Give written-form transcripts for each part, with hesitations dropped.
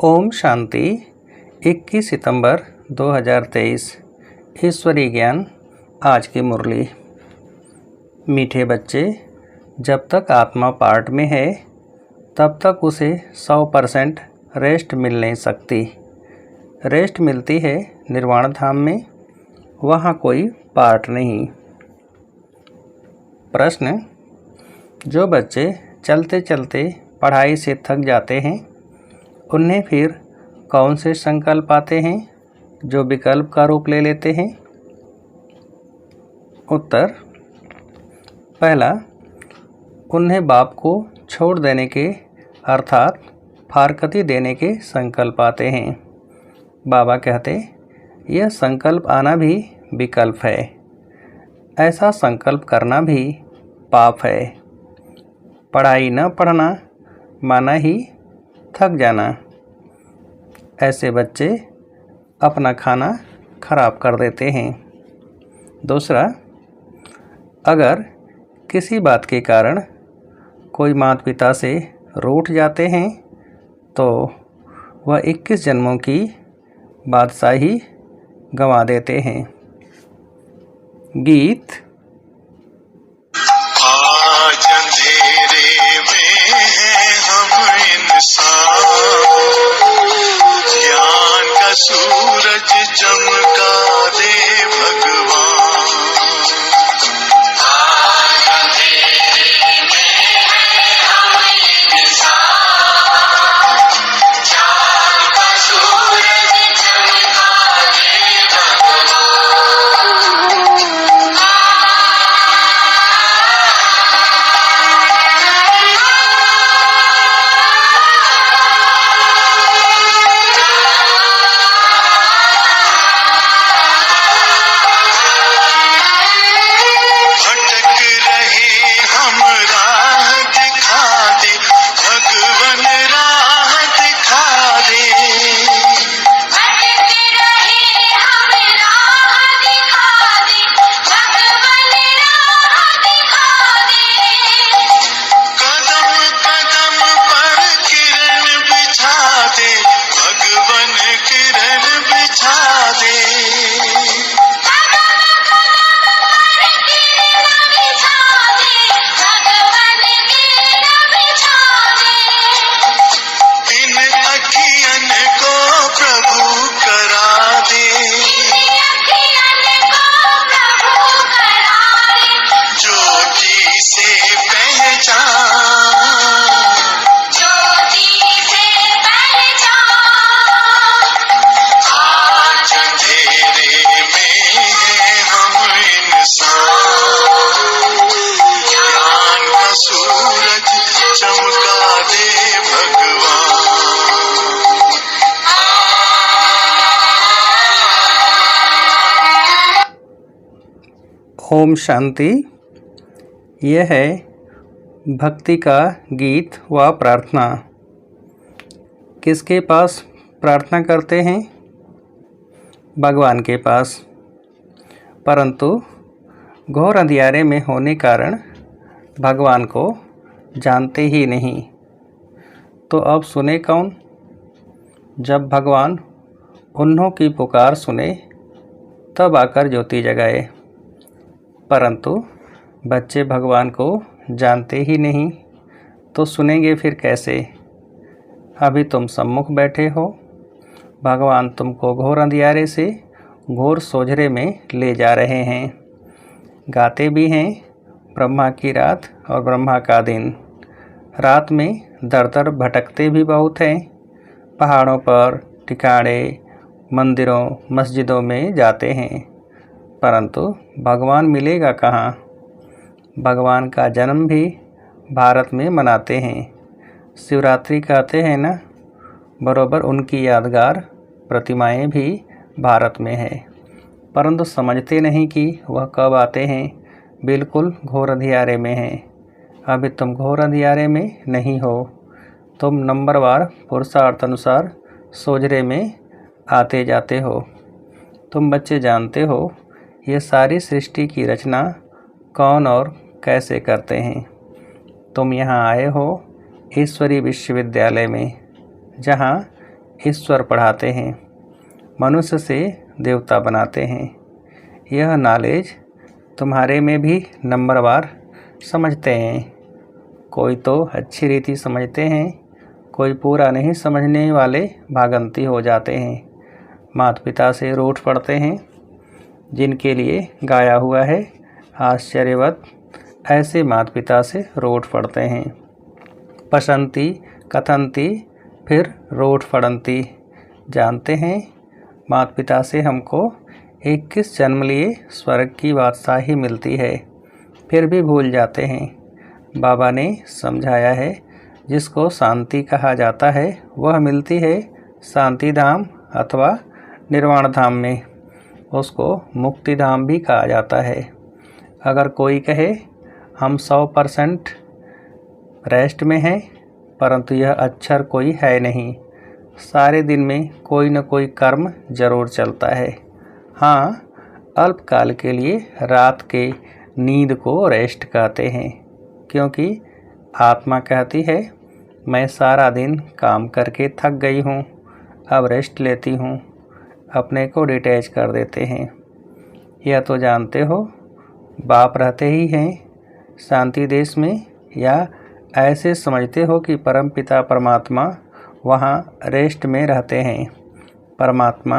ओम शांति। 21 सितंबर 2023 ईश्वरीय ज्ञान। आज की मुरली। मीठे बच्चे, जब तक आत्मा पार्ट में है तब तक उसे 100% रेस्ट मिल नहीं सकती। रेस्ट मिलती है निर्वाण धाम में, वहाँ कोई पार्ट नहीं। प्रश्न: जो बच्चे चलते चलते पढ़ाई से थक जाते हैं उन्हें फिर कौन से संकल्प आते हैं जो विकल्प का रूप ले लेते हैं? उत्तर: पहला, उन्हें बाप को छोड़ देने के अर्थात फारकती देने के संकल्प आते हैं। बाबा कहते, यह संकल्प आना भी विकल्प है, ऐसा संकल्प करना भी पाप है। पढ़ाई न पढ़ना माना ही थक जाना। ऐसे बच्चे अपना खाना खराब कर देते हैं। दूसरा, अगर किसी बात के कारण कोई माता पिता से रूठ जाते हैं तो वह 21 जन्मों की बादशाही गंवा देते हैं। गीत। आज अंधेरे में हैं हम इंसान, ज्ञान का सूरज चमका दे भगवान। आज अंधेरे में हैं हम इंसान, ज्ञान का सूरज चमका दे भगवान। ओम शांति। यह है भक्ति का गीत व प्रार्थना। किसके पास प्रार्थना करते हैं? भगवान के पास। परंतु घोर अंधियारे में होने कारण भगवान को जानते ही नहीं, तो अब सुने कौन? जब भगवान उन्हों की पुकार सुने तब आकर ज्योति जगाए। परंतु बच्चे भगवान को जानते ही नहीं, तो सुनेंगे फिर कैसे? अभी तुम सम्मुख बैठे हो, भगवान तुमको घोर अंधियारे से घोर सोझरे में ले जा रहे हैं। गाते भी हैं ब्रह्मा की रात और ब्रह्मा का दिन। रात में दर दर भटकते भी बहुत हैं, पहाड़ों पर, ठिकाने, मंदिरों, मस्जिदों में जाते हैं, परंतु भगवान मिलेगा कहाँ? भगवान का जन्म भी भारत में मनाते हैं। शिवरात्रि कहते हैं ना, बरोबर उनकी यादगार प्रतिमाएं भी भारत में है, परंतु समझते नहीं कि वह कब आते हैं। बिल्कुल घोर अंधियारे में हैं। अभी तुम घोर अंधियारे में नहीं हो, तुम नंबरवार पुरुषार्थ अनुसार सोझरे में आते जाते हो। तुम बच्चे जानते हो ये सारी सृष्टि की रचना कौन और कैसे करते हैं। तुम यहाँ आए हो ईश्वरी विश्वविद्यालय में, जहाँ ईश्वर पढ़ाते हैं, मनुष्य से देवता बनाते हैं। यह नॉलेज तुम्हारे में भी नंबरवार समझते हैं। कोई तो अच्छी रीति समझते हैं, कोई पूरा नहीं समझने वाले भागंती हो जाते हैं, माता पिता से रूठ पड़ते हैं। जिनके लिए गाया हुआ है आश्चर्यवत, ऐसे माता पिता से रूठ पड़ते हैं। पशंती कथंती फिर रूठ पड़ंती। जानते हैं माता पिता से हमको 21 जन्म लिए स्वर्ग की बादशाही मिलती है, फिर भी भूल जाते हैं। बाबा ने समझाया है, जिसको शांति कहा जाता है वह मिलती है शांति धाम अथवा निर्वाण धाम में। उसको मुक्ति धाम भी कहा जाता है। अगर कोई कहे हम 100% रेस्ट में हैं, परंतु यह अक्षर कोई है नहीं। सारे दिन में कोई न कोई कर्म जरूर चलता है। हाँ, अल्पकाल के लिए रात के नींद को रेस्ट कहते हैं, क्योंकि आत्मा कहती है मैं सारा दिन काम करके थक गई हूँ, अब रेस्ट लेती हूँ। अपने को डिटैच कर देते हैं। यह तो जानते हो बाप रहते ही हैं शांति देश में, या ऐसे समझते हो कि परम पिता परमात्मा वहाँ रेस्ट में रहते हैं। परमात्मा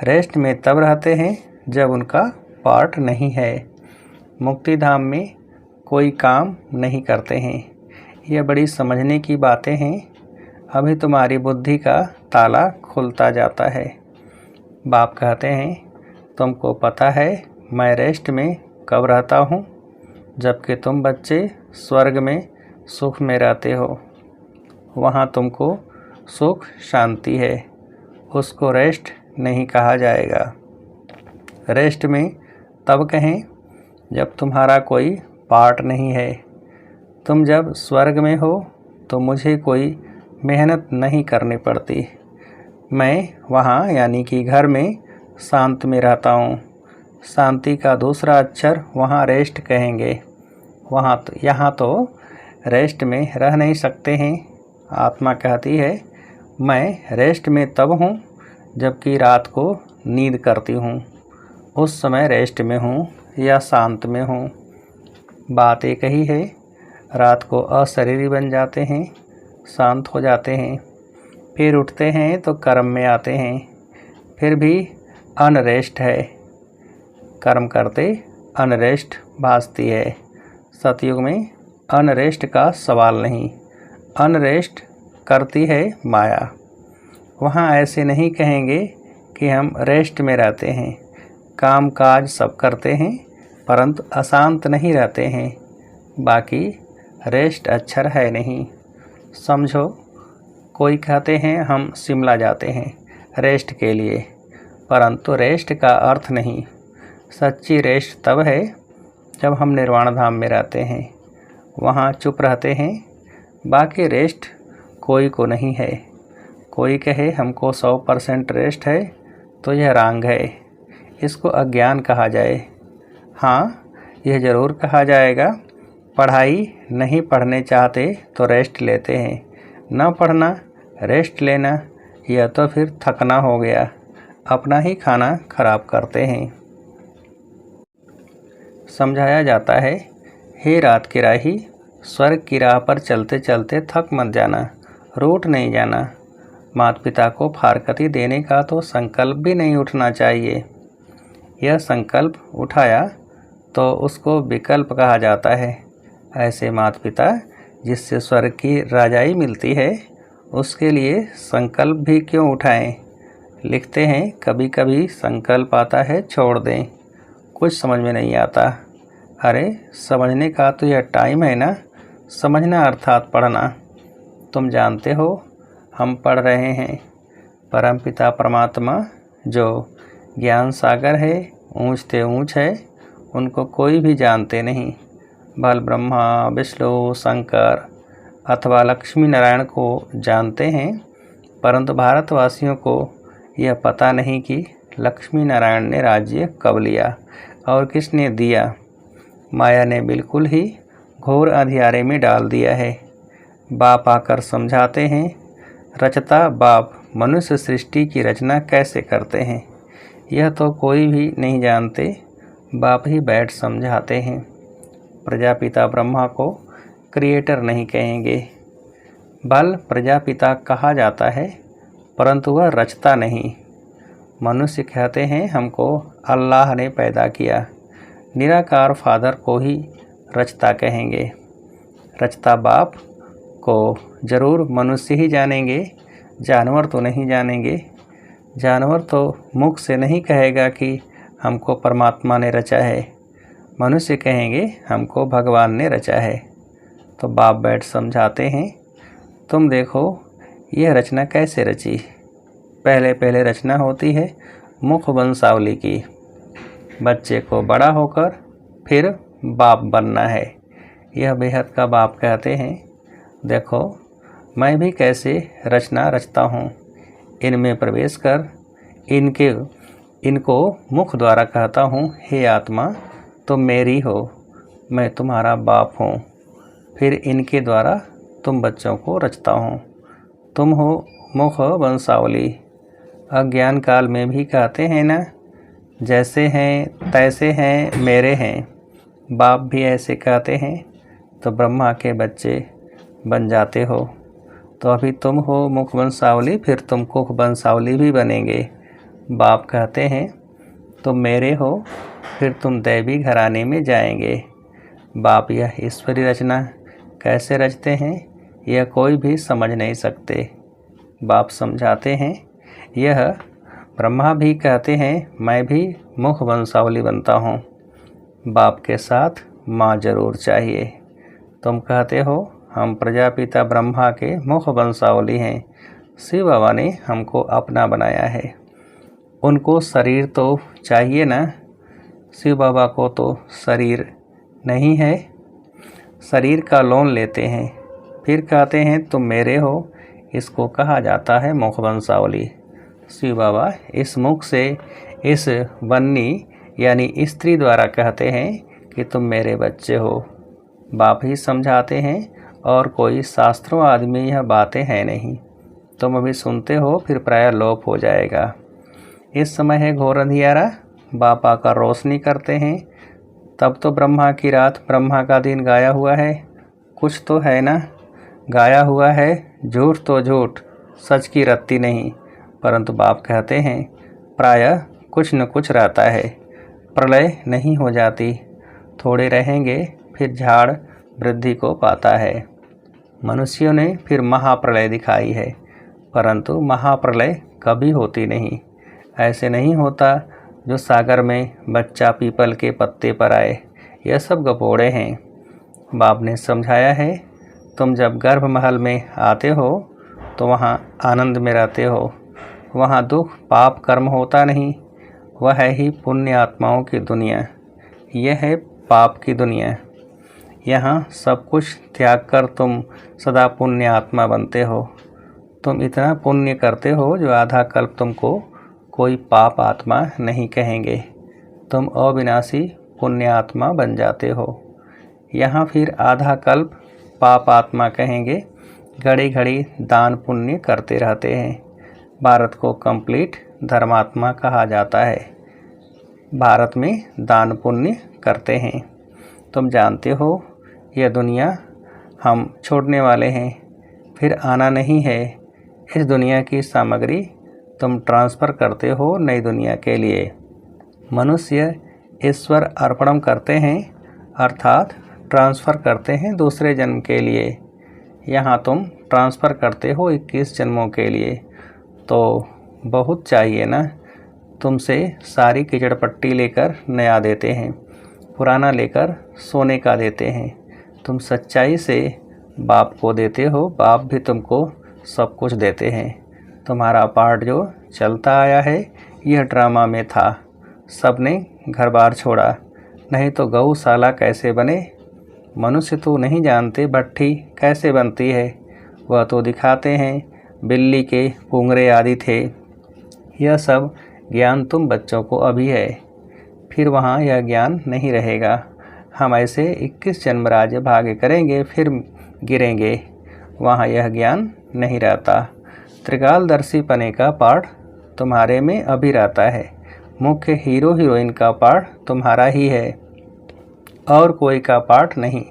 रेस्ट में तब रहते हैं जब उनका पार्ट नहीं है। मुक्ति धाम में कोई काम नहीं करते हैं। यह बड़ी समझने की बातें हैं। अभी तुम्हारी बुद्धि का ताला खुलता जाता है। बाप कहते हैं तुमको पता है मैं रेस्ट में कब रहता हूँ, जबकि तुम बच्चे स्वर्ग में सुख में रहते हो। वहाँ तुमको सुख शांति है, उसको रेस्ट नहीं कहा जाएगा। रेस्ट में तब कहें जब तुम्हारा कोई पार्ट नहीं है। तुम जब स्वर्ग में हो तो मुझे कोई मेहनत नहीं करनी पड़ती। मैं वहाँ यानी कि घर में शांत में रहता हूँ। शांति का दूसरा अक्षर वहाँ रेस्ट कहेंगे। यहाँ तो रेस्ट में रह नहीं सकते हैं। आत्मा कहती है मैं रेस्ट में तब हूँ जबकि रात को नींद करती हूँ, उस समय रेस्ट में हूँ या शांत में हूँ। बात एक ही है। रात को अशरीरी बन जाते हैं, शांत हो जाते हैं, फिर उठते हैं तो कर्म में आते हैं, फिर भी अनरेस्ट है। कर्म करते अनरेस्ट भासती है। सतयुग में अनरेस्ट का सवाल नहीं, अनरेस्ट करती है माया। वहाँ ऐसे नहीं कहेंगे कि हम रेस्ट में रहते हैं। काम काज सब करते हैं परंतु अशांत नहीं रहते हैं। बाकी रेस्ट अक्षर है नहीं। समझो, कोई कहते हैं हम शिमला जाते हैं रेस्ट के लिए, परंतु रेस्ट का अर्थ नहीं। सच्ची रेस्ट तब है जब हम निर्वाण धाम में रहते हैं, वहाँ चुप रहते हैं। बाकी रेस्ट कोई को नहीं है। कोई कहे हमको 100% रेस्ट है तो यह रांग है, इसको अज्ञान कहा जाए। हाँ, यह ज़रूर कहा जाएगा पढ़ाई नहीं पढ़ने चाहते तो रेस्ट लेते हैं, न पढ़ना रेस्ट लेना यह तो फिर थकना हो गया, अपना ही खाना खराब करते हैं। समझाया जाता है हे रात की राही, स्वर्ग की राह पर चलते चलते थक मत जाना, रूठ नहीं जाना। माता पिता को फारकती देने का तो संकल्प भी नहीं उठना चाहिए। यह संकल्प उठाया तो उसको विकल्प कहा जाता है। ऐसे माता पिता जिससे स्वर्ग की राजाई मिलती है, उसके लिए संकल्प भी क्यों उठाएं। लिखते हैं कभी कभी संकल्प आता है छोड़ दें, कुछ समझ में नहीं आता। अरे समझने का तो यह टाइम है ना, समझना अर्थात पढ़ना। तुम जानते हो हम पढ़ रहे हैं। परमपिता परमात्मा जो ज्ञान सागर है, ऊंचते ऊंच है, उनको कोई भी जानते नहीं। भल ब्रह्मा विष्णु शंकर अथवा लक्ष्मी नारायण को जानते हैं, परंतु भारतवासियों को यह पता नहीं कि लक्ष्मी नारायण ने राज्य कब लिया और किसने दिया। माया ने बिल्कुल ही घोर अंधियारे में डाल दिया है। बाप आकर समझाते हैं, रचता बाप मनुष्य सृष्टि की रचना कैसे करते हैं, यह तो कोई भी नहीं जानते, बाप ही बैठ समझाते हैं। प्रजापिता ब्रह्मा को क्रिएटर नहीं कहेंगे। बल प्रजापिता कहा जाता है, परंतु वह रचता नहीं। मनुष्य कहते हैं हमको अल्लाह ने पैदा किया। निराकार फादर को ही रचता कहेंगे। रचता बाप को जरूर मनुष्य ही जानेंगे, जानवर तो नहीं जानेंगे। जानवर तो मुख से नहीं कहेगा कि हमको परमात्मा ने रचा है, मनुष्य कहेंगे हमको भगवान ने रचा है। तो बाप बैठ समझाते हैं, तुम देखो यह रचना कैसे रची। पहले पहले रचना होती है मुख वंशावली की। बच्चे को बड़ा होकर फिर बाप बनना है। यह बेहद का बाप कहते हैं, देखो मैं भी कैसे रचना रचता हूँ। इनमें प्रवेश कर इनको मुख द्वारा कहता हूँ, हे आत्मा तुम मेरी हो, मैं तुम्हारा बाप हूँ। फिर इनके द्वारा तुम बच्चों को रचता हूँ। तुम हो मुख वंशावली। अज्ञान काल में भी कहते हैं ना, जैसे हैं तैसे हैं मेरे हैं। बाप भी ऐसे कहते हैं, तो ब्रह्मा के बच्चे बन जाते हो। तो अभी तुम हो मुख वंशावली, फिर तुम कुख वंशावली भी बनेंगे। बाप कहते हैं तुम मेरे हो, फिर तुम दैवी घराने में जाएंगे। बाप यह ईश्वरी रचना कैसे रचते हैं, यह कोई भी समझ नहीं सकते। बाप समझाते हैं, यह ब्रह्मा भी कहते हैं मैं भी मुख वंशावली बनता हूँ। बाप के साथ माँ जरूर चाहिए। तुम कहते हो हम प्रजापिता ब्रह्मा के मुख वंशावली हैं। शिव बाबा ने हमको अपना बनाया है। उनको शरीर तो चाहिए ना। शिव बाबा को तो शरीर नहीं है, शरीर का लोन लेते हैं। फिर कहते हैं तुम मेरे हो, इसको कहा जाता है मुख वंशावली। शिव बाबा इस मुख से इस वन्नी यानी स्त्री द्वारा कहते हैं कि तुम मेरे बच्चे हो। बाप ही समझाते हैं और कोई शास्त्रों आदि में यह बातें हैं नहीं। तुम अभी सुनते हो, फिर प्राय लोप हो जाएगा। इस समय है घोर अंधियारा। बाप आकर रोशनी करते हैं। तब तो ब्रह्मा की रात ब्रह्मा का दिन गाया हुआ है। कुछ तो है ना, गाया हुआ है। झूठ तो झूठ, सच की रत्ती नहीं। परंतु बाप कहते हैं प्रायः कुछ न कुछ रहता है। प्रलय नहीं हो जाती, थोड़े रहेंगे फिर झाड़ वृद्धि को पाता है। मनुष्यों ने फिर महाप्रलय दिखाई है, परंतु महाप्रलय कभी होती नहीं। ऐसे नहीं होता जो सागर में बच्चा पीपल के पत्ते पर आए, यह सब गपोड़े हैं। बाप ने समझाया है, तुम जब गर्भ महल में आते हो तो वहाँ आनंद में रहते हो। वहाँ दुख पाप कर्म होता नहीं, वह है ही पुण्य आत्माओं की दुनिया। यह है पाप की दुनिया। यहाँ सब कुछ त्याग कर तुम सदा पुण्य आत्मा बनते हो। तुम इतना पुण्य करते हो जो आधा कल्प तुमको कोई पाप आत्मा नहीं कहेंगे। तुम अविनाशी पुण्य आत्मा बन जाते हो। यहाँ फिर आधा कल्प पाप आत्मा कहेंगे। घड़ी घड़ी दान पुण्य करते रहते हैं। भारत को कंप्लीट धर्मात्मा कहा जाता है। भारत में दान पुण्य करते हैं। तुम जानते हो यह दुनिया हम छोड़ने वाले हैं, फिर आना नहीं है। इस दुनिया की सामग्री तुम ट्रांसफ़र करते हो नई दुनिया के लिए। मनुष्य ईश्वर अर्पणम करते हैं, अर्थात ट्रांसफ़र करते हैं दूसरे जन्म के लिए। यहाँ तुम ट्रांसफ़र करते हो 21 जन्मों के लिए, तो बहुत चाहिए ना। तुमसे सारी कीचड़ पट्टी लेकर नया देते हैं, पुराना लेकर सोने का देते हैं। तुम सच्चाई से बाप को देते हो, बाप भी तुमको सब कुछ देते हैं। तुम्हारा पार्ट जो चलता आया है यह ड्रामा में था। सब ने घर बार छोड़ा, नहीं तो गौशाला कैसे बने। मनुष्य तो नहीं जानते भट्ठी कैसे बनती है, वह तो दिखाते हैं बिल्ली के पुंगरे आदि थे। यह सब ज्ञान तुम बच्चों को अभी है, फिर वहाँ यह ज्ञान नहीं रहेगा। हम ऐसे 21 जन्म राज्य भाग्य करेंगे, फिर गिरेंगे, वहाँ यह ज्ञान नहीं रहता। त्रिकालदर्शी पने का पाठ तुम्हारे में अभी रहता है। मुख्य हीरो हीरोइन का पाठ तुम्हारा ही है और कोई का पाठ नहीं।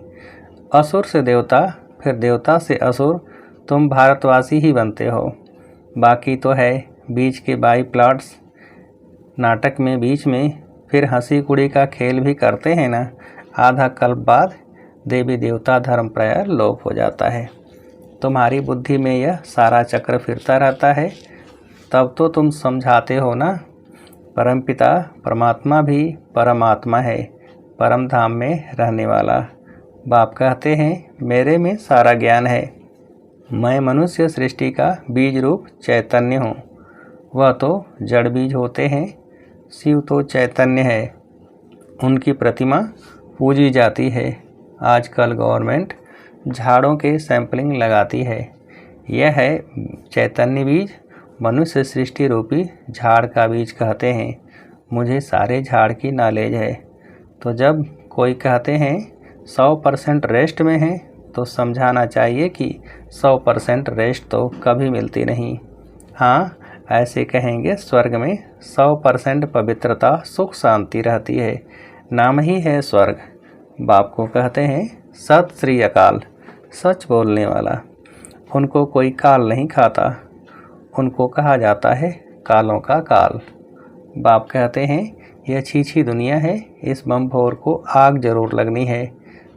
असुर से देवता, फिर देवता से असुर, तुम भारतवासी ही बनते हो। बाकी तो है बीच के बाई प्लॉट्स, नाटक में बीच में फिर हंसी कुड़ी का खेल भी करते हैं ना। आधा कल्प बाद देवी देवता धर्म प्राय लोप हो जाता है। तुम्हारी बुद्धि में यह सारा चक्र फिरता रहता है, तब तो तुम समझाते हो ना। परमपिता परमात्मा भी परमात्मा है, परम धाम में रहने वाला। बाप कहते हैं मेरे में सारा ज्ञान है। मैं मनुष्य सृष्टि का बीज रूप चैतन्य हूँ। वह तो जड़ बीज होते हैं, शिव तो चैतन्य है, उनकी प्रतिमा पूजी जाती है। आजकल गवर्नमेंट झाड़ों के सैंपलिंग लगाती है। यह है चैतन्य बीज, मनुष्य सृष्टि रूपी झाड़ का बीज कहते हैं। मुझे सारे झाड़ की नॉलेज है। तो जब कोई कहते हैं 100% रेस्ट में है, तो समझाना चाहिए कि 100% रेस्ट तो कभी मिलती नहीं। हाँ, ऐसे कहेंगे स्वर्ग में 100% पवित्रता सुख शांति रहती है, नाम ही है स्वर्ग। बाप को कहते हैं सत श्री अकाल, सच बोलने वाला। उनको कोई काल नहीं खाता, उनको कहा जाता है कालों का काल। बाप कहते हैं यह छीछी दुनिया है, इस बम फोर को आग जरूर लगनी है।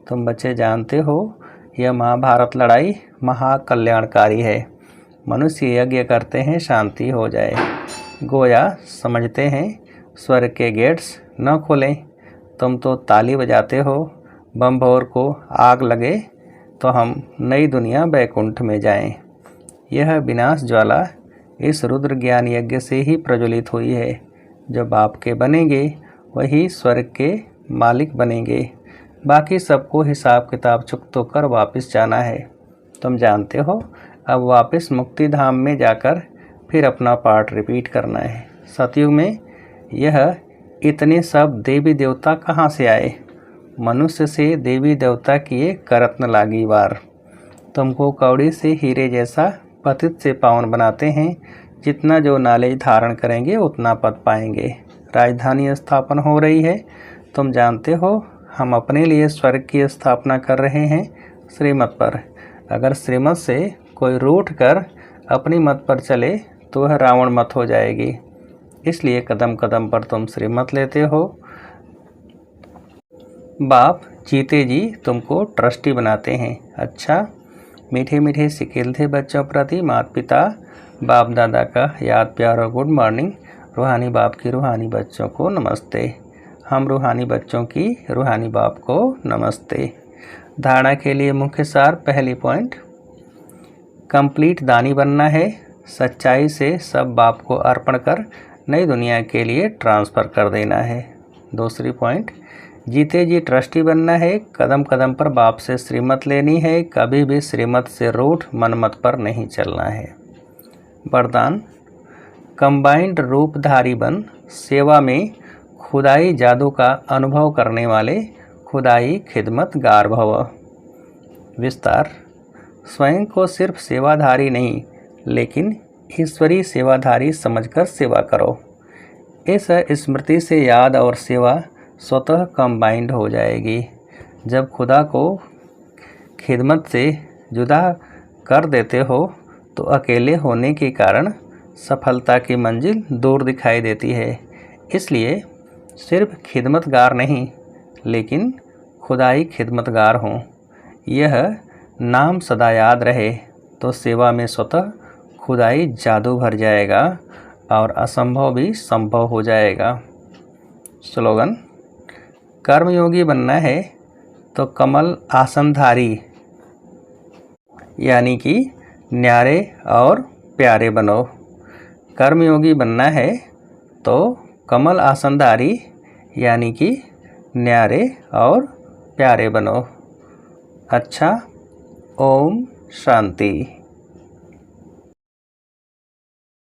तुम बच्चे जानते हो यह महाभारत लड़ाई महाकल्याणकारी है। मनुष्य यज्ञ करते हैं शांति हो जाए। गोया समझते हैं स्वर्ग के गेट्स न खोलें। तुम तो ताली बजाते हो, बम भोर को आग लगे तो हम नई दुनिया बैकुंठ में जाएं। यह विनाश ज्वाला इस रुद्र ज्ञान यज्ञ से ही प्रज्वलित हुई है। जो बाप के बनेंगे वही स्वर्ग के मालिक बनेंगे। बाकी सबको हिसाब किताब चुकतो कर वापस जाना है। तुम जानते हो अब वापस मुक्ति धाम में जाकर फिर अपना पार्ट रिपीट करना है। सतयुग में यह इतने सब देवी देवता कहाँ से आए? मनुष्य से देवी देवता किए करत्न लागी वार। तुमको कौड़ी से हीरे जैसा पतित से पावन बनाते हैं। जितना जो नॉलेज धारण करेंगे उतना पद पाएंगे। राजधानी स्थापन हो रही है, तुम जानते हो हम अपने लिए स्वर्ग की स्थापना कर रहे हैं श्रीमत पर। अगर श्रीमत से कोई रूठ कर अपनी मत पर चले तो वह रावण मत हो जाएगी। इसलिए कदम कदम पर तुम श्रीमत लेते हो। बाप जीते जी तुमको ट्रस्टी बनाते हैं। अच्छा, मीठे मीठे सिकिल थे बच्चों प्रति माता पिता बाप दादा का याद प्यार और गुड मॉर्निंग। रूहानी बाप की रूहानी बच्चों को नमस्ते। हम रूहानी बच्चों की रूहानी बाप को नमस्ते। धारणा के लिए मुख्य सार, पहली पॉइंट, कंप्लीट दानी बनना है। सच्चाई से सब बाप को अर्पण कर नई दुनिया के लिए ट्रांसफ़र कर देना है। दूसरी पॉइंट, जीते जी ट्रस्टी बनना है। कदम कदम पर बाप से श्रीमत लेनी है। कभी भी श्रीमत से रूठ मनमत पर नहीं चलना है। वरदान, कंबाइंड रूपधारी बन सेवा में खुदाई जादू का अनुभव करने वाले खुदाई खिदमतगार भव। विस्तार, स्वयं को सिर्फ सेवाधारी नहीं लेकिन ईश्वरीय सेवाधारी समझकर सेवा करो। इस स्मृति से याद और सेवा स्वतः कंबाइंड हो जाएगी। जब खुदा को खिदमत से जुदा कर देते हो तो अकेले होने के कारण सफलता की मंजिल दूर दिखाई देती है। इसलिए सिर्फ खिदमतगार नहीं लेकिन खुदाई खिदमतगार हों। यह नाम सदा याद रहे तो सेवा में स्वतः खुदाई जादू भर जाएगा और असंभव भी संभव हो जाएगा। स्लोगन, कर्मयोगी बनना है तो कमल आसनधारी यानी कि न्यारे और प्यारे बनो। कर्मयोगी बनना है तो कमल आसनधारी यानी कि न्यारे और प्यारे बनो। अच्छा, ओम शांति।